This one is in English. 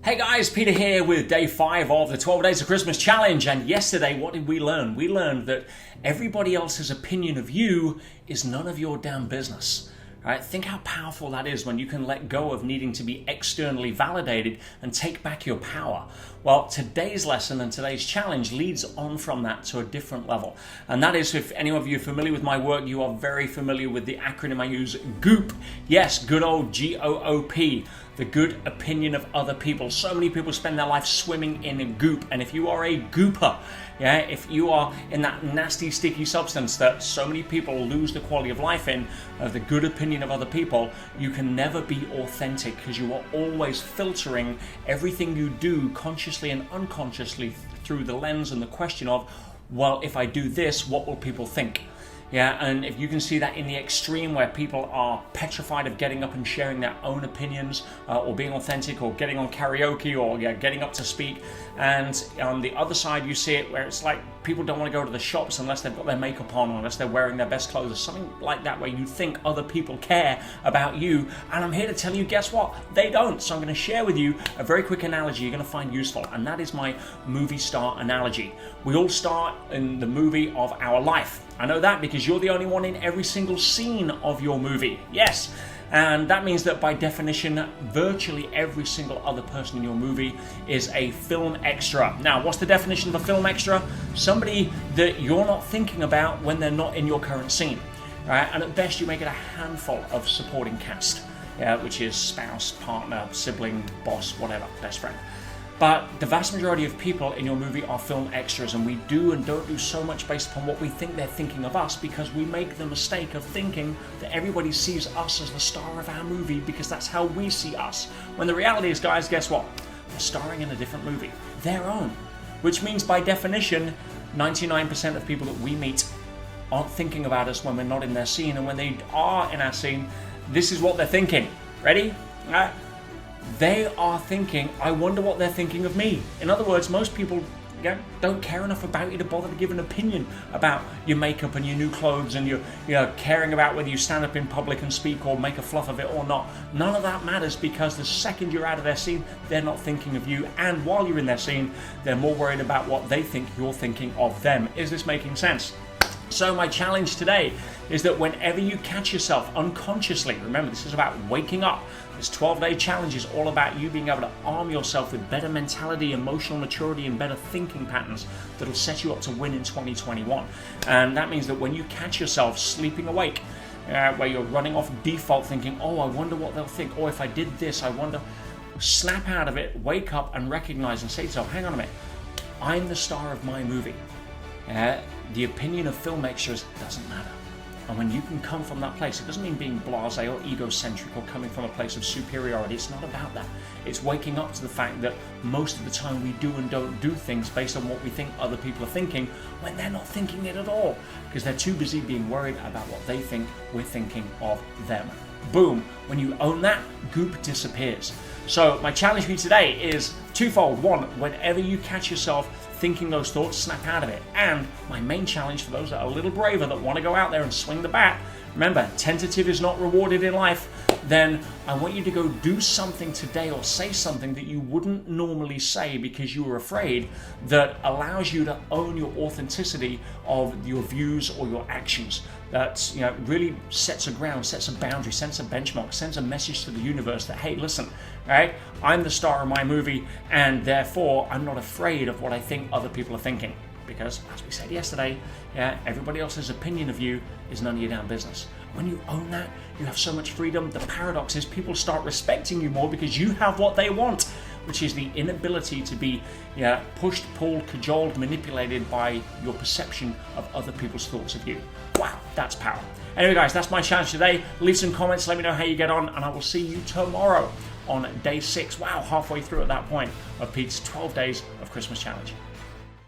Hey guys, Peter here with day 5 of the 12 Days of Christmas Challenge. And yesterday, what did we learn? We learned that everybody else's opinion of you is none of your damn business. Right? Think how powerful that is when you can let go of needing to be externally validated and take back your power. Well, today's lesson and today's challenge leads on from that to a different level. And that is, if any of you are familiar with my work, you are very familiar with the acronym I use, GOOP. Yes, good old GOOP. The good opinion of other people. So many people spend their life swimming in a goop. And if you are a gooper, if you are in that nasty, sticky substance that so many people lose the quality of life in, of the good opinion of other people, you can never be authentic because you are always filtering everything you do consciously and unconsciously through the lens and the question of, well, if I do this, what will people think? And if you can see that in the extreme where people are petrified of getting up and sharing their own opinions or being authentic or getting on karaoke or getting up to speak. And on the other side, you see it where it's like people don't want to go to the shops unless they've got their makeup on or unless they're wearing their best clothes or something like that, where you think other people care about you. And I'm here to tell you, guess what? They don't. So I'm going to share with you a very quick analogy you're going to find useful. And that is my movie star analogy. We all start in the movie of our life. I know that because you're the only one in every single scene of your movie. Yes. And that means that by definition, virtually every single other person in your movie is a film extra. Now, what's the definition of a film extra? Somebody that you're not thinking about when they're not in your current scene. Right? And at best, you make it a handful of supporting cast, which is spouse, partner, sibling, boss, whatever, best friend. But the vast majority of people in your movie are film extras, and we do and don't do so much based upon what we think they're thinking of us, because we make the mistake of thinking that everybody sees us as the star of our movie because that's how we see us. When the reality is, guys, guess what? They're starring in a different movie, their own. Which means by definition, 99% of people that we meet aren't thinking about us when we're not in their scene, and when they are in our scene, this is what they're thinking. Ready? They are thinking, I wonder what they're thinking of me. In other words, most people don't care enough about you to bother to give an opinion about your makeup and your new clothes and you're caring about whether you stand up in public and speak or make a fluff of it or not. None of that matters, because the second you're out of their scene, they're not thinking of you. And while you're in their scene, they're more worried about what they think you're thinking of them. Is this making sense? So my challenge today is that whenever you catch yourself unconsciously, remember this is about waking up. This 12-day challenge is all about you being able to arm yourself with better mentality, emotional maturity, and better thinking patterns that'll set you up to win in 2021. And that means that when you catch yourself sleeping awake, where you're running off default thinking, oh, I wonder what they'll think, or if I did this, I wonder, snap out of it, wake up and recognize and say to yourself, hang on a minute, I'm the star of my movie. The opinion of film extras doesn't matter. And when you can come from that place, it doesn't mean being blasé or egocentric or coming from a place of superiority. It's not about that. It's waking up to the fact that most of the time we do and don't do things based on what we think other people are thinking when they're not thinking it at all, because they're too busy being worried about what they think we're thinking of them. Boom. When you own that, goop disappears. So my challenge for you today is twofold. One, whenever you catch yourself thinking those thoughts, snap out of it. And my main challenge for those that are a little braver, that want to go out there and swing the bat, remember, tentative is not rewarded in life. Then I want you to go do something today or say something that you wouldn't normally say because you were afraid, that allows you to own your authenticity of your views or your actions. That really sets a ground, sets a boundary, sets a benchmark, sends a message to the universe that, hey, listen, right? I'm the star of my movie, and therefore I'm not afraid of what I think other people are thinking. Because, as we said yesterday, everybody else's opinion of you is none of your damn business. When you own that, you have so much freedom. The paradox is people start respecting you more because you have what they want, which is the inability to be pushed, pulled, cajoled, manipulated by your perception of other people's thoughts of you. Wow, that's power. Anyway, guys, that's my challenge today. Leave some comments, let me know how you get on, and I will see you tomorrow on day 6. Wow, halfway through at that point of Pete's 12 Days of Christmas Challenge.